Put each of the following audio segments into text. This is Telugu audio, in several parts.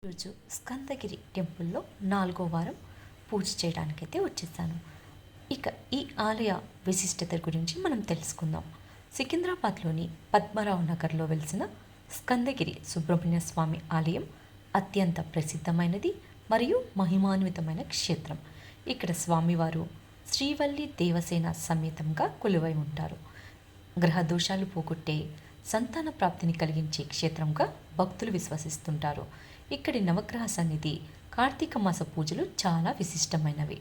ఈరోజు స్కందగిరి టెంపుల్లో 4వ వారం పూజ చేయడానికైతే వచ్చేసాను. ఇక ఈ ఆలయ విశిష్టత గురించి మనం తెలుసుకుందాం. సికింద్రాబాద్లోని పద్మరావు నగర్లో వెలిసిన స్కందగిరి సుబ్రహ్మణ్య స్వామి ఆలయం అత్యంత ప్రసిద్ధమైనది మరియు మహిమాన్వితమైన క్షేత్రం. ఇక్కడ స్వామివారు శ్రీవల్లి దేవసేన సమేతంగా కొలువై ఉంటారు. గ్రహ దోషాలు పోగొట్టే సంతాన ప్రాప్తిని కలిగించే క్షేత్రంగా భక్తులు విశ్వసిస్తుంటారు. ఇక్కడి నవగ్రహ సన్నిధి కార్తీక మాస పూజలు చాలా విశిష్టమైనవి.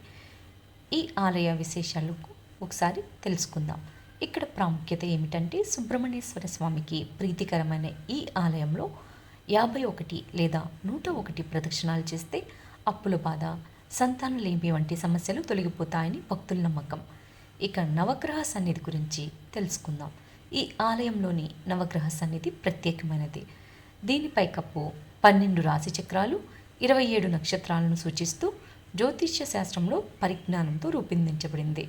ఈ ఆలయ విశేషాలకు ఒకసారి తెలుసుకుందాం. ఇక్కడ ప్రాముఖ్యత ఏమిటంటే సుబ్రహ్మణ్యేశ్వర స్వామికి ప్రీతికరమైన ఈ ఆలయంలో 51 లేదా 101 ప్రదక్షిణాలు చేస్తే అప్పుల బాధ, సంతానలేమి వంటి సమస్యలు తొలగిపోతాయని భక్తుల నమ్మకం. ఇక నవగ్రహ సన్నిధి గురించి తెలుసుకుందాం. ఈ ఆలయంలోని నవగ్రహ సన్నిధి ప్రత్యేకమైనది. దీనిపై కప్పు 12 రాశి చక్రాలు, 27 నక్షత్రాలను సూచిస్తూ జ్యోతిష్య శాస్త్రంలో పరిజ్ఞానంతో రూపొందించబడింది.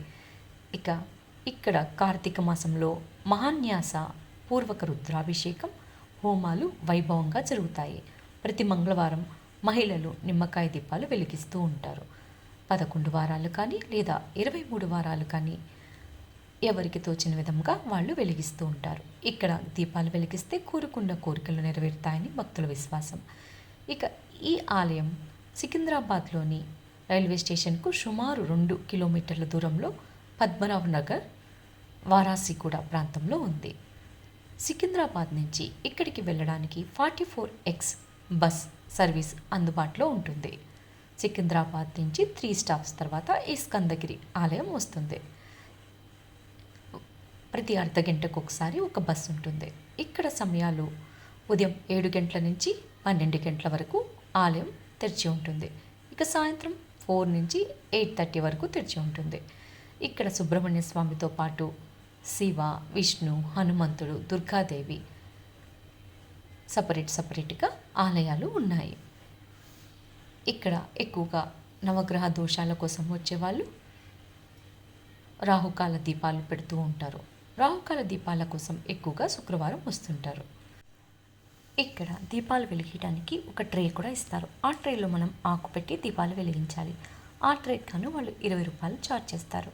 ఇక్కడ కార్తీక మాసంలో మహాన్యాస పూర్వక రుద్రాభిషేకం హోమాలు వైభవంగా జరుగుతాయి. ప్రతి మంగళవారం మహిళలు నిమ్మకాయ దీపాలు వెలిగిస్తూ ఉంటారు. 11 వారాలు కానీ లేదా 23 వారాలు కానీ ఎవరికి తోచిన విధంగా వాళ్ళు వెలిగిస్తూ ఉంటారు. ఇక్కడ దీపాలు వెలిగిస్తే కోరుకున్న కోరికలు నెరవేరుతాయని భక్తుల విశ్వాసం. ఇక ఈ ఆలయం సికింద్రాబాద్లోని రైల్వే స్టేషన్కు సుమారు 2 కిలోమీటర్ల దూరంలో పద్మరావు నగర్ వారాసిగూడ ప్రాంతంలో ఉంది. సికింద్రాబాద్ నుంచి ఇక్కడికి వెళ్ళడానికి 44X బస్ సర్వీస్ అందుబాటులో ఉంటుంది. సికింద్రాబాద్ నుంచి 3 స్టాప్స్ తర్వాత ఈ స్కందగిరి ఆలయం వస్తుంది. ప్రతి అర్ధ గంటకు ఒకసారి ఒక బస్సు ఉంటుంది. ఇక్కడ సమయాలు ఉదయం 7 గంటల నుంచి 12 గంటల వరకు ఆలయం తెరిచి ఉంటుంది. ఇక సాయంత్రం 4 నుంచి 8:30 వరకు తెరిచి ఉంటుంది. ఇక్కడ సుబ్రహ్మణ్య స్వామితో పాటు శివ, విష్ణు, హనుమంతుడు, దుర్గాదేవి సపరేట్గా ఆలయాలు ఉన్నాయి. ఇక్కడ ఎక్కువగా నవగ్రహ దోషాల కోసం వచ్చేవాళ్ళు రాహుకాల దీపాలు పెడుతూ ఉంటారు. రాహుకాల దీపాల కోసం ఎక్కువగా శుక్రవారం వస్తుంటారు. ఇక్కడ దీపాలు వెలిగించడానికి ఒక ట్రే కూడా ఇస్తారు. ఆ ట్రేలో మనం ఆకు పెట్టి దీపాలు వెలిగించాలి. ఆ ట్రేకు వాళ్ళు 20 రూపాయలు ఛార్జ్ చేస్తారు.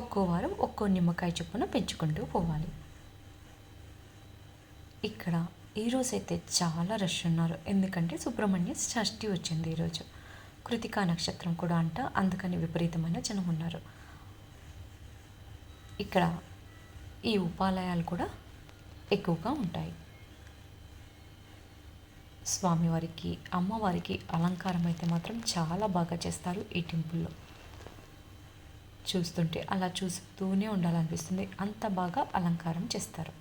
ఒక్కో వారం ఒక్కో నిమ్మకాయ చొప్పున పెంచుకుంటూ పోవాలి. ఇక్కడ ఈరోజైతే చాలా రష్ ఉన్నారు. ఎందుకంటే సుబ్రహ్మణ్య షష్ఠి వచ్చింది ఈరోజు. కృతికా నక్షత్రం కూడా అంట, అందుకని విపరీతమైన జనం ఉన్నారు. ఇక్కడ ఈ ఉపాలయాలు కూడా ఎక్కువగా ఉంటాయి. స్వామివారికి, అమ్మవారికి అలంకారం అయితే మాత్రం చాలా బాగా చేస్తారు ఈ టెంపుల్లో. చూస్తుంటే అలా చూస్తూనే ఉండాలనిపిస్తుంది, అంత బాగా అలంకారం చేస్తారు.